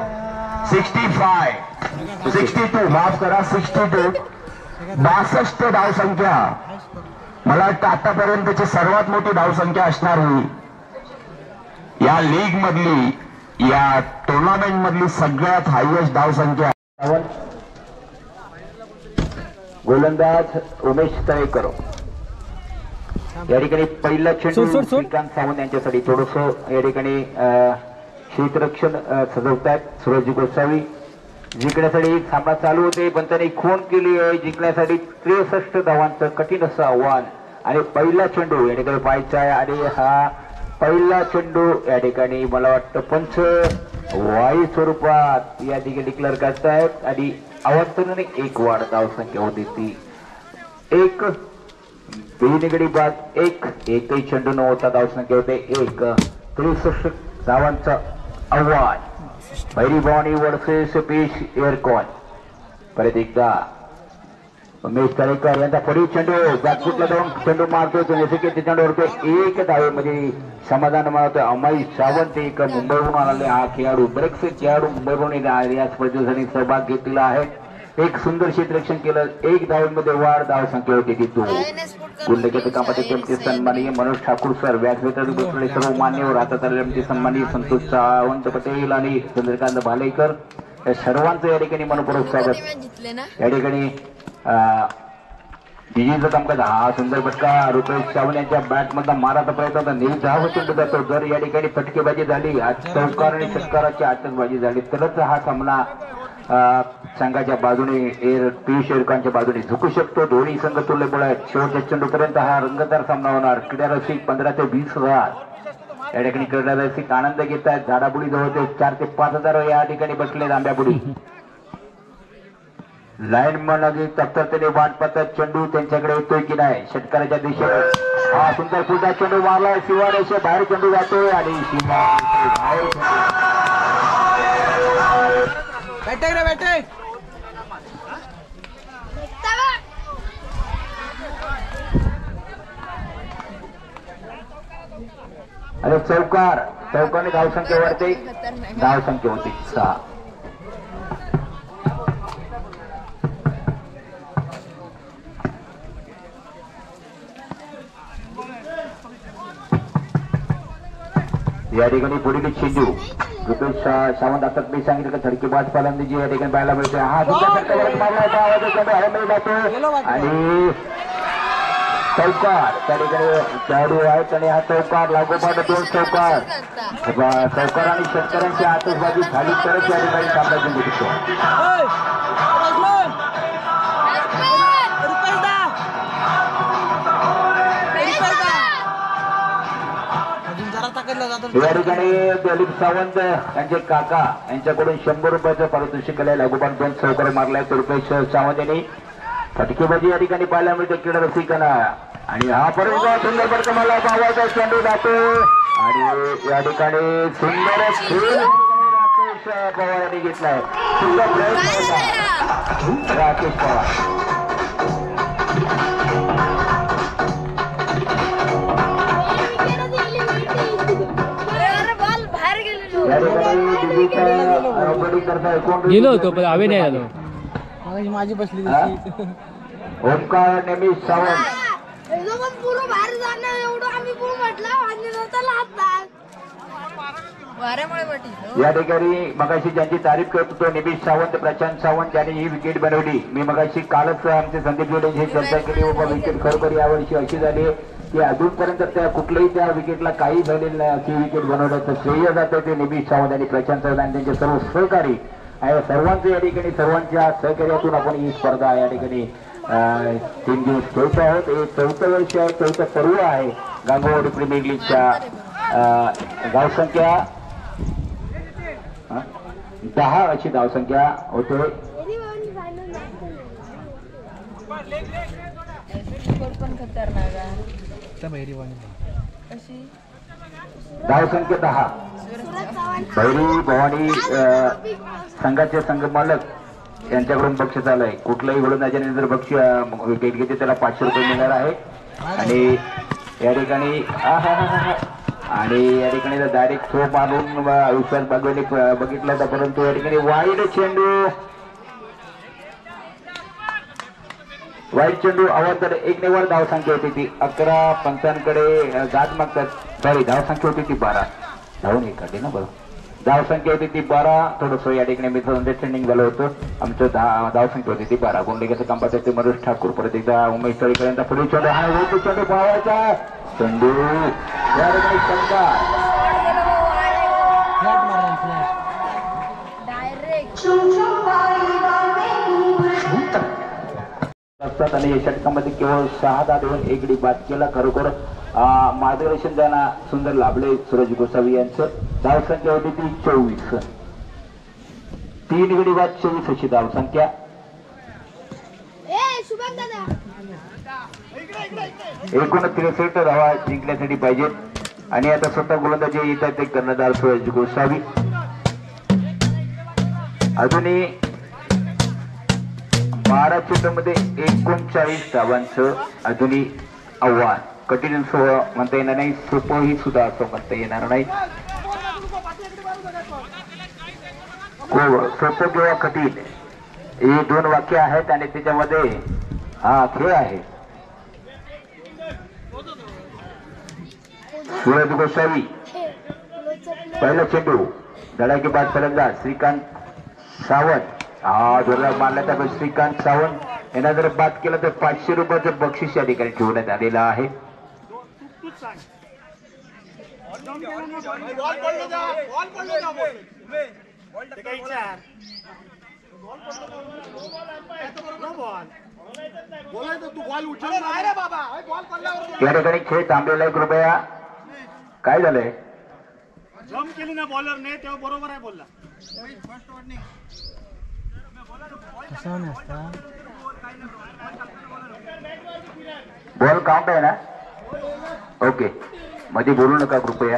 62 माफ करा 62. 62 धावसंख्या. मला वाटतं आतापर्यंतची सर्वात मोठी धावसंख्या असणार ही या लीग मधली, या टुर्नामेंट मधली सगळ्यात हायएस्ट धावसंख्या. गोलंदाज उमेश तळेकर या ठिकाणी पहिला चेंडू श्रीकांत सावंत यांच्यासाठी थोडस या ठिकाणी क्षेत्ररक्षण सजवतात. सूरज गोसावी जिंकण्यासाठी सामना चालू होते पण त्यांनी खून केली आहे. जिंकण्यासाठी 63 धावांचं कठीण असं आव्हान आणि पहिला चेंडू या ठिकाणी पाहायचा आहे आणि हा पहिला चेंडू या ठिकाणी मला वाटतं पंच वाई स्वरूपात या ठिकाणी डिक्लेअर करतायत आणि आवर्तनाने 1 वाढ धावसंख्या होती ती 1. बेनिगडी बाद 1. एकही चेंडू न होता धावसंख्या होते 1. 63 धावांचं आव्हान. पहिली बॉनी वर्सेस पीश एअरकॉन. परत एकदा उमेश तळेकर यांचा पुढील चेंडू बॅकफुटला जाऊन चेंडू मारतोय. चेंडूवरतो 1 धावेमध्ये समाधान मानतोय अमय सावंत. एक मुंबईहून आलेले हा खेळाडू, बरेचसे खेळाडू मुंबईहून या स्पर्धेसाठी सहभाग घेतलेला आहे. एक सुंदर क्षेत्ररक्षण केलं. 1 धावांमध्ये वाढ धावसंख्या होती ती 2. गुंडकेत कामाचे किमती सन्माननीय मनोज ठाकूर सर, व्यासपीठावर बसलेले सर्व मान्यवर, हातात आलेले सन्माननीय संतोष सावंत पटेल आणि चंद्रकांत भालेकर या सर्वांचं या ठिकाणी मनपूर्वक स्वागत. या ठिकाणी विजेचं कामकाज. हा सुंदर फटका रुपेश सावंत यांच्या बॅट मधला माराचा प्रयत्न होता. निर्धाव चेंडू जातो. जर या ठिकाणी फटकेबाजी झाली, चौकार आणि षटकाराची आतषबाजी झाली तरच हा सामना संघाच्या बाजूने पीयूष एअरकॉनच्या बाजूने झुकू शकतो. दोन्ही संघ तुल्यबळ आहेत. शेवटच्या चेंडूपर्यंत हा रंगतदार सामना होणार. क्रीडा रसिक 15 ते 20,000 या ठिकाणी क्रीडा रसिक आनंद घेत आहेत. झाडाबुडी जवळ ते 4 ते 5,000 या ठिकाणी बसले आंब्याबुडी. लाईन मध्ये तत्परतेने वाट पाहतात. चेंडू त्यांच्याकडे येतोय की नाही षटकाराच्या दिशेने. हा सुंदर पुढचा चेंडू मारलाय. सीमारेषे बाहेर चेंडू जातोय आणि अरे चौकाने धावसंख्या वाढते. धावसंख्या होती 6. या ठिकाणी पुढील चेंडू रुपेश सावंत. आता मी सांगितलं का धडकेबाज फलंदाजी या ठिकाणी पाहायला मिळते. हा आणि चौकार त्या ठिकाणी खेळाडू आहेत आणि हा चौकार लागोपाठ 2 चौकार आणि शेतकऱ्यांची आतषबाजी झाली तरच या ठिकाणी सामना जिंकू शकतो. या ठिकाणी दिलीप सावंत यांचे काका यांच्याकडून 100 रुपयाचं पारितोषिक केलंय. लागोपाठ 2 चौकार मारलाय रुपेश सावंत यांनी. फटकेबाजी या ठिकाणी पाहायला मिळते क्रीडा रसिकांना आणि हा परत सुंदर फटका मला पावायचा चेंडू जातो आणि या ठिकाणी सुंदर राकेश पवार यांनी घेतलाय. सुंदर प्रयत्न होता राकेश पवार. गेलो होतो पण आवे नाही आलो. माझी बसली ओमकार नेहमी सावंत पूर्ण बाहेर जाणं एवढं आम्ही पूर्ण म्हटलं आणि नंतर हातात वाऱ्यामुळे म्हटलं. या ठिकाणी मगाशी ज्यांची तारीफ करत होतो निमिष सावंत प्रशांत सावंत यांनी ही विकेट बनवली. मी मगाशी कालच आमचे संदीप जोडेंची चर्चा केली. विकेट खरोखर यावर्षी अशी झाली की अजूनपर्यंत त्या कुठल्याही त्या विकेटला काही झालेलं नाही. अशी विकेट बनवण्याचं श्रेय जातं ते निमिष सावंत आणि प्रशांत सावंत आणि त्यांचे सर्व सहकारी आहे. सर्वांचं या ठिकाणी सर्वांच्या सहकार्यातून आपण ही स्पर्धा या ठिकाणी 3 दिवस खेळतो आहोत. हे 4थं वर्ष आहे, 4थं पर्व आहे गांगोवाडी प्रीमियर लीगच्या. धावसंख्या 10 अशी धावसंख्या होते. धावसंख्या 10. भैरी भवानी संघाचे संघमालक यांच्याकडून बक्षीस आलंय. कुठलाही गोलंदाजाने जर बक्षीस विकेट घेते त्याला 500 रुपये मिळणार आहे. आणि या ठिकाणी या ठिकाणी डायरेक्ट थ्रो मारून विश्वास बागवेने बघितला होता परंतु या ठिकाणी वाईड चेंडू अवांतर 1 निवड धावसंख्या होती ती 11. पंचांकडे गाद मागतात. सॉरी धावसंख्या होती ती 12. धावून एक काढली ना बरं. धावसंख्या होती ती 12. थोडंसं या ठिकाणी मित्र अंडरस्टँडिंग झालं होतं. आमचं धावसंख्या होती ती 12. गोंडलेगाचं काम पाहतात ते मनोज ठाकूर. परत एकदा उमेश तळीकरांचा पुढे चेंडू हा होतो चेंडू पाहायचा चेंडू या ठिकाणी असतात आणि या षटकामध्ये केवळ 6 धावेवर 1 गडी बाद केला. खरोखर मार्गदर्शन त्यांना सुंदर लाभले सूरज गोसावी यांचं. धावसंख्या होती ती 24. 3 गडी बाद 24 अशी धावसंख्या. एकूण 63 धावा जिंकण्यासाठी पाहिजेत आणि आता स्वतः गोलंदाजी येत आहेत ते कर्णधार सूरज गोसावी. अजूनही 12 चेंडूमध्ये 39 धावांचं अजूनही आव्हान. कठीण म्हणता येणार नाही, सोपंही सुद्धा असं म्हणता येणार नाही. सोपं किंवा कठीण हे 2 वाक्य आहेत आणि त्याच्यामध्ये हा खेळ आहे. सूरज गोसावी पहिला चेंडू धडाके बाद फलंदाज श्रीकांत सावंत. हा जोरदार मारला तर श्रीकांत सावंत यांना जर बाद केलं तर 500 रुपयाचं बक्षीस या ठिकाणी ठेवण्यात आलेलं आहे. या ठिकाणी खेळ थांबलेला आहे. कृपया काय झालंय जम केली ना बॉलरने तेव्हा बरोबर आहे बोलला. बॉल काउंट आहे ना. ओके मध्ये बोलू नका कृपया.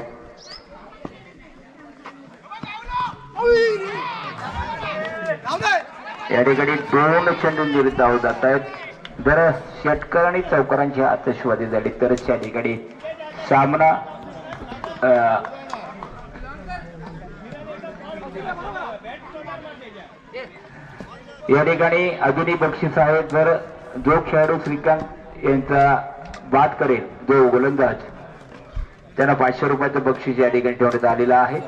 या ठिकाणी 2 चेंडू निर्धाव धाव जात आहेत. जर षटकर आणि चौकारांची आतषबाजी झाली तरच या ठिकाणी सामना या ठिकाणी अजूनही बक्षीस आहे. जर जो खेळाडू श्रीकांत यांचा बाद करेल जो गोलंदाज त्यांना 500 रुपयाचं बक्षीस या ठिकाणी ठेवण्यात आलेलं आहे.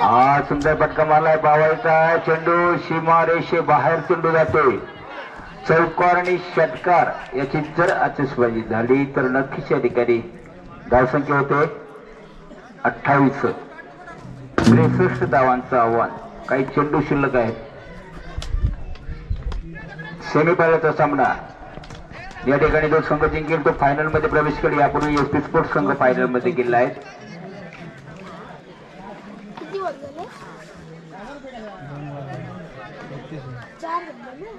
हा सुंदर फटका मारलाय. पावायचा चेंडू सीमा रेषे बाहेर चेंडू जातोय. चौकार आणि षटकार याची जर आतषबाजी झाली तर नक्कीच या ठिकाणी धावसंख्या होते 28. 63 धावांचं आव्हान. काही चेंडू शिल्लक आहेत. सेमीफायनलचा सामना या ठिकाणी जो संघ जिंकेल तो फायनल मध्ये प्रवेश करेल. यापूर्वी एसपी स्पोर्ट्स संघ फायनल मध्ये गेला आहे. 4 नंबर ना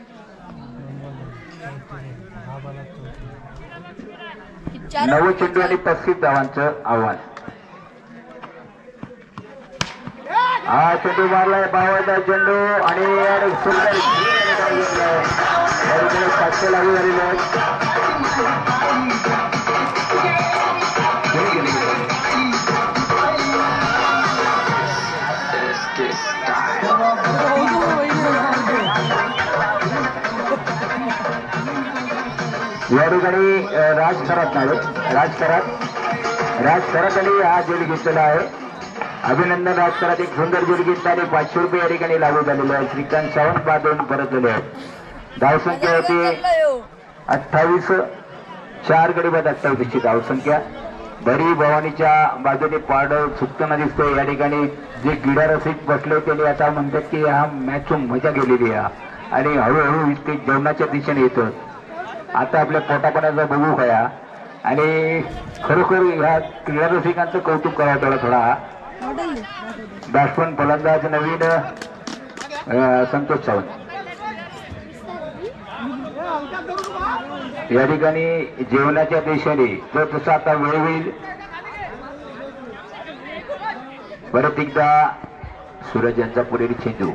9 चेंडू आणि 35 धावांचं आव्हान. हा चेंडू मारलाय बावळता चेंडू आणि सुंदर सातशे लागू झालेले आहेत. या ठिकाणी राज खरात यांनी हा झेल घेतलेला आहे. अभिनंदन राज खरात. एक सुंदर झेल घेतला आणि 500 रुपये या ठिकाणी लागू झालेले आहेत. श्रीकांत सावंत बाजून परतलेले आहेत. धावसंख्या होती 28. 4 गडी बाद 28ची धावसंख्या. भरी भवानीच्या बाजूने पाड सुटताना दिसतोय. या ठिकाणी जे क्रीडा रसिक बसले त्यांनी आता म्हणतात की हा मॅच मजा गेलेली आहे आणि हळूहळू ते जेवणाच्या दिशेने येतं. आता आपल्या पोटापाण्याचा बघू खया आणि खरोखर ह्या क्रीडा रसिकांचं कौतुक करावं त्याला थोडा. बॅट्समन फलंदाज नवीन संतोष सावंत या ठिकाणी जेवणाच्या दिशेने तो तसा आता वेळ होईल. परत एकदा सूरज यांचा पुढील चेंडू.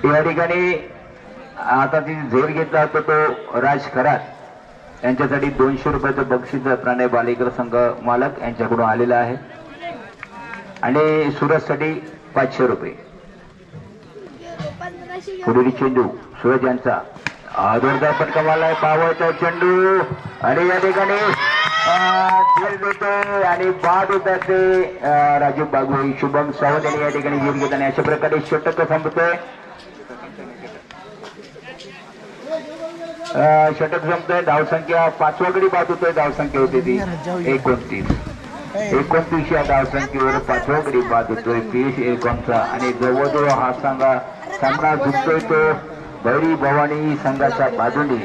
या ठिकाणी आता ती झेल घेतला होता तो राज खरात यांच्यासाठी 200 रुपयाचं बक्षीस प्रणय बालेकर संघ मालक यांच्याकडून आलेला आहे आणि सूरजसाठी 500 रुपये. पुढील चेंडू सूरज यांचा जोरदार फटका मारलाय. पावळचा चेंडू आणि या ठिकाणी झेल देतोय आणि बाद होतात ते राजीव बागवे. शुभम सावंत यांनी या ठिकाणी झेल घेत आणि अशा प्रकारे षटक संपतोय. षटक संपतोय. धावसंख्या 5वा गडी बाद होतोय. धावसंख्या होती ती 29 या धावसंख्येवर 5वा गडी बाद होतोय. पीएस एलकॉमचा आणि जवळजवळ हा सामना जिंकतोय तो भैरी भवानी संघाच्या बाजूने.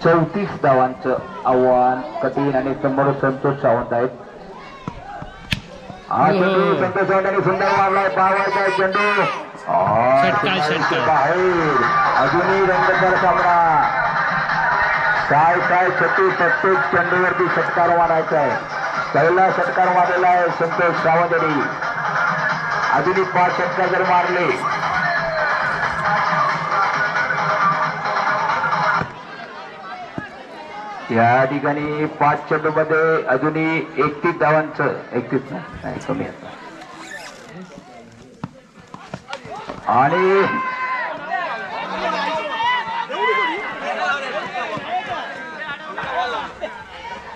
34 धावांचं आव्हान कठीण आणि समोर संतोष सावंत आहेत. हा चेंडू संतोष सावंतांनी सुंदर मारलाय. पावाचा चेंडू बाहेर. अजूनही रंगतदार सामना. काय प्रत्येक चेंडूवरती षटकार मारायचा आहे. पहिला षटकार मारलेला आहे संतोष सावंत यांनी. अजूनही 5 षटकार जर मारले या ठिकाणी 5 चेंडूमध्ये अजूनही 31 धावांचं 31 नाही कमी असतं आणि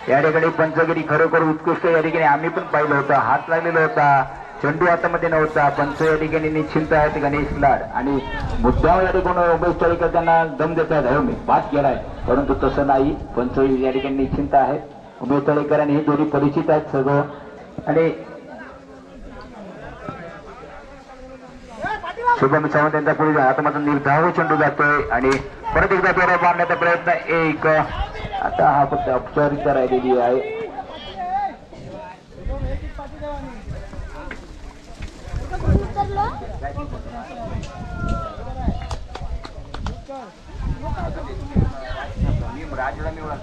या ठिकाणी पंचगिरी खरोखर उत्कृष्ट. या ठिकाणी आम्ही पण पाहिलं होतं. हात लागलेला होता. चेंडू हातामध्ये नव्हता. पंच या ठिकाणी निश्चिंत आहेत गणेश लाड आणि मुद्दाम या ठिकाणी उमेश तळेकर त्यांना दम देत आहेत. मी पास केलाय परंतु तसं नाही. पंच या ठिकाणी निश्चिंत आहेत. उमेश तळेकर आणि हे दोन्ही परिचित आहेत सगळं आणि शुभम सावंत यांचा पुढे हातामधून निर्धाव चेंडू जातोय आणि परत एकदा फेऱ्या मारण्याचा प्रयत्न. एक आता हा फक्त औपचारिकता राहिलेली आहे. राजला निवडा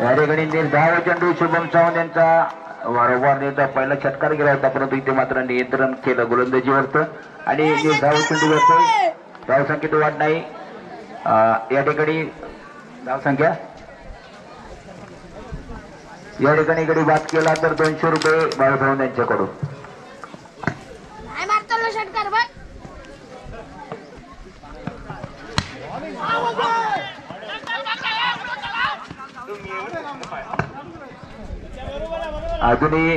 या ठिकाणी निर्धाव चेंडू शुभम सावंत यांचा वारंवार नेता पहिला षटकार गेला होता परंतु इथे मात्र नियंत्रण केलं गोलंदाजीवरचं आणि निर्धाव चेंडू करतोय. धावसंख्येत वाढ नाही. या ठिकाणी धावसंख्या या ठिकाणी गडी बाद केला तर 200 रुपये बाळूभाऊ यांच्याकडून. अजूनही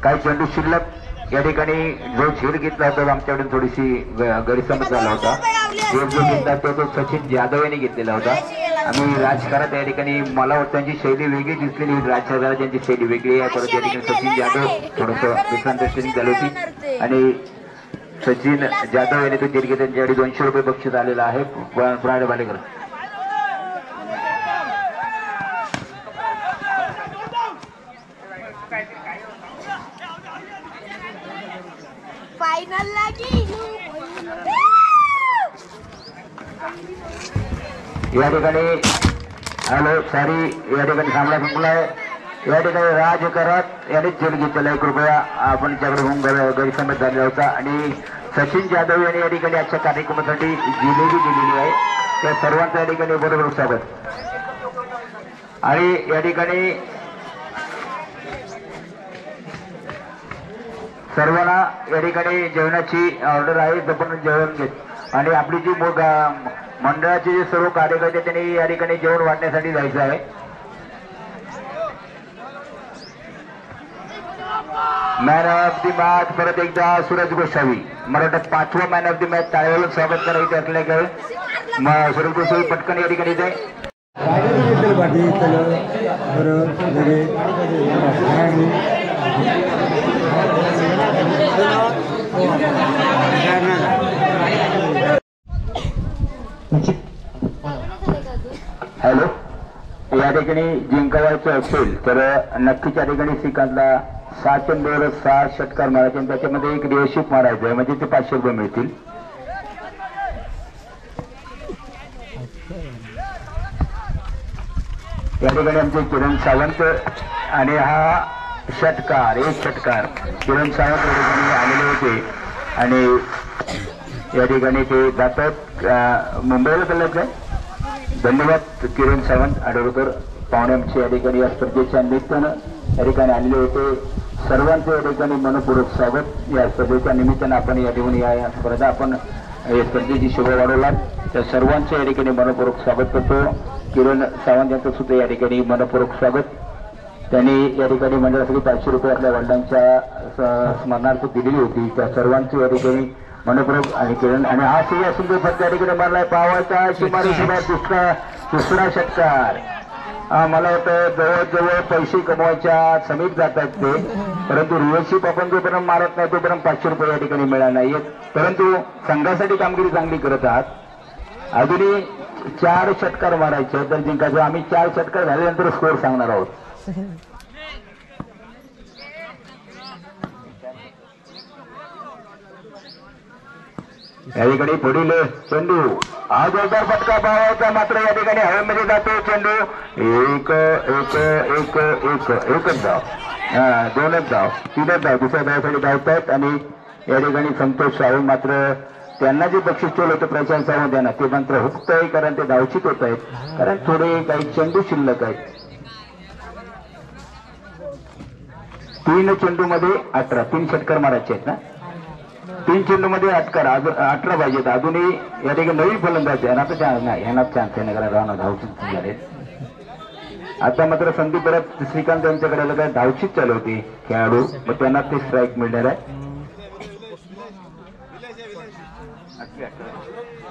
काही चेंडू शिल्लक या ठिकाणी जो झेल घेतला होता आमच्याकडून थोडीशी गैरसमज झाला होता. झेल जो घेतला तो सचिन जाधव यांनी घेतलेला होता. आम्ही राजकारणात या ठिकाणी मला वाटतं त्यांची शैली वेगळी दिसलेली होती. राजकारणात त्यांची शैली वेगळी आहे. परत या ठिकाणी सचिन जाधव थोडंसं मिसअंडरस्टँडिंग झाली होती आणि सचिन जाधव यांनी तो झेल घेत त्यांच्याकडे 200 रुपये बक्षीस आलेलं आहे. प्राण बालेकर फायनल लागी या ठिकाणी हॅलो सॉरी या ठिकाणी सामना संपलाय. या ठिकाणी राज करत यांनी झेल घेतलेला 1 रुपया आपण त्याकडे होऊन गैरसमज झालेला होता आणि सचिन जाधव यांनी या ठिकाणी आजच्या कार्यक्रमासाठी जिलेबी दिलेली आहे. त्या सर्वांचं या ठिकाणी बरोबर स्वागत. आणि या ठिकाणी सर्वांना या ठिकाणी जेवणाची ऑर्डर आहे. जपून जेवण घेत आणि आपली जी मंडळाचे जे सर्व कार्यकर्ते त्यांनी या ठिकाणी जेवण वाटण्यासाठी जायचं आहे. मॅन ऑफ दी मॅच परत एकदा सूरज गोसावी. मला वाटतं 5वा मॅन ऑफ दी मॅच टाळ्यावर स्वागत करायचं असल्यामुळे सूरज गोसावी पटकन या ठिकाणी येते. हॅलो या ठिकाणी जिंकावायचं असेल तर नक्कीच या ठिकाणी श्रीकांतला 6 चेंडूवर 6 षटकार मारायचे आणि त्याच्यामध्ये एक रिअरशिप मारायचं आहे म्हणजे ते 500 रुपये मिळतील. या ठिकाणी आमचे किरण सावंत आणि हा षटकार 1 षटकार किरण सावंत या ठिकाणी आलेले होते आणि या ठिकाणी ते जातात मुंबईला चालल्याचं आहे. धन्यवाद किरण सावंत आडवकर पाहुणे आमचे या ठिकाणी या स्पर्धेच्या निमित्तानं या ठिकाणी आलेले होते. सर्वांचं या ठिकाणी मनपूर्वक स्वागत. या स्पर्धेच्या निमित्तानं आपण या ठिकाणी या स्पर्धा आपण या स्पर्धेची शोभा वाढवला त्या सर्वांचं या ठिकाणी मनपूर्वक स्वागत करतो. किरण सावंत यांचं सुद्धा या ठिकाणी मनपूर्वक स्वागत. त्यांनी या ठिकाणी मंडळासाठी 500 रुपये आपल्या वडिलांच्या स्मरणार्थ दिलेली होती. त्या सर्वांचं या ठिकाणी मनपूर्वक आणि किरण आणि हा सुद्धा सुंदर फक्त या ठिकाणी मारलाय पावाचा शिमारी दुसरा षटकार. मला वाटतं जवळजवळ पैसे कमवायच्या समीप जातात ते परंतु रिअरशिप आपण जोपर्यंत मारत नाही तोपर्यंत 500 रुपये या ठिकाणी मिळणार नाहीयेत. परंतु संघासाठी कामगिरी चांगली करत आहात. अजूनही 4 षटकार मारायचे तर जिंकायचं. आम्ही 4 षटकार झाल्यानंतर स्कोअर सांगणार आहोत. या ठिकाणी पुढील चेंडू हा जोरदार फटका पाहायचा मात्र या ठिकाणी हवेमध्ये जातो चेंडू. एकच धाव 2च धाव 3च धाव दुसऱ्या धावासाठी धावतात आणि या ठिकाणी संतोष सावंत मात्र त्यांना जे बक्षीस ठेवलं होतं प्रशांत सावंत यांना ते मात्र हुकत आहे कारण ते धावचित होत आहेत कारण थोडे काही चेंडू शिल्लक आहेत. 3 चेंडूमध्ये 18 3 षटकार मारायचे आहेत ना. 3 चेंडूमध्ये 18 पाहिजेत. अजूनही या ठिकाणी नवीन फलंदाज आहे आता चान्स नाही यांना चान्स आहे ना राहणार धावचित झाले. आता मात्र संदीप परत श्रीकांत यांच्याकडे काय धावचित चालू होती खेळाडू मग त्यांना ते स्ट्राईक मिळणार आहे.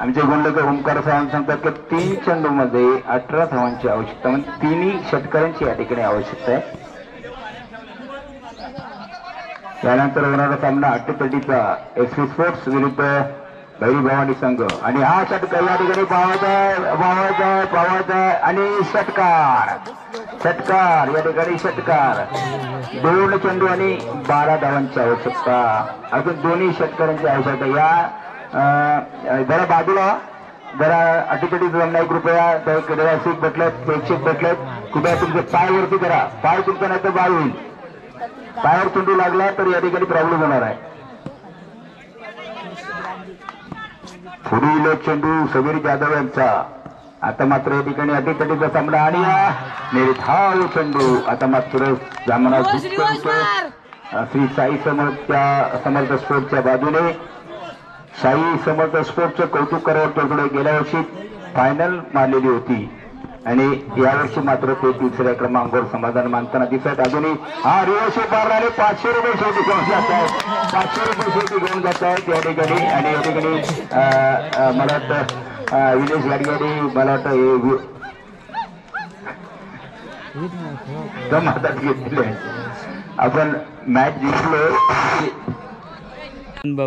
आमचे गोंडकर ओमकार सावंत सांगतात की 3 चेंडूमध्ये 18 धावांची आवश्यकता म्हणजे 3 षटकारांची या ठिकाणी आवश्यकता आहे. त्यानंतर होणारा सामना अट्टेपट्टीचा एसपी स्पोर्ट्स विरुद्ध भैरी भवानी संघ आणि हा षटकार या ठिकाणी पावायचा आणि षटकार या ठिकाणी षटकार 2 चेंडू आणि 12 धावांची आवश्यकता. अजून दोन्ही षटकारांची आवश्यकता. या जरा बाजूला जरा अटीतटीचा सामना 1 रुपया सीट भेटल्यात प्रेक्षक भेटलेत. कृपया तुमचे पायवरती करा. पाय तुमचा नाही तर बाळ होईल. पायावर चेंडू लागला तर या ठिकाणी प्रॉब्लेम होणार आहे. पुढील चेंडू समीर जाधव यांचा. आता मात्र या ठिकाणी अटीतटीचा सामना आणि निर्धाव चेंडू आता मात्र जामना श्री साई समर्थ स्पोर्टच्या बाजूने. साई समर्थ स्पोर्टचं कौतुक करावं थोडे गेल्या वर्षी फायनल मारलेली होती आणि यावर्षी मात्र ते तिसऱ्या क्रमांकावर समाधान मानताना दिसत. अजूनही हा रिवर्स मारणारे 500 रुपये शेवटी घेऊन जात आहेत. 500 रुपये शेवटी घेऊन जात आहेत या ठिकाणी. आणि या ठिकाणी मला वाटतं विलेश गाडगेने मला वाटतं दम हातात घेतलेले. आपण मॅच जिंकलो.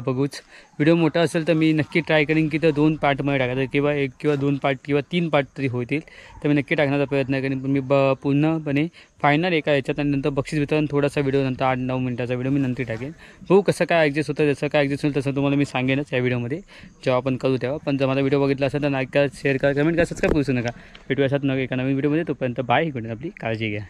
बघूच. व्हिडिओ मोठा असेल तर मी नक्की ट्राय करेन की तर 2 पार्टमध्ये टाकायचं किंवा 1 किंवा 2 पार्ट किंवा 3 पार्ट तरी होतील. तर मी नक्की टाकण्याचा प्रयत्न करेन. पण मी पूर्णपणे फायनल एका याच्यात आणि नंतर बक्षीस वितरण थोडासा व्हिडिओ नंतर 8-9 मिनिटाचा व्हिडिओ मी नंतर टाकेन. हो कसं काय ॲडजस्ट होतं जसं काय ॲडजस्ट होईल तसं तुम्हाला मी सांगेनच या व्हिडिओमध्ये जेव्हा आपण करू तेव्हा. पण जर माझा व्हिडिओ बघितला असेल तर लाईक करा, शेअर करा, कमेंट करा, सबस्क्राईब करू नका. भेटूया अशात एका नवीन व्हिडिओमध्ये. तोपर्यंत बाय. इकडून आपली काळजी घ्या.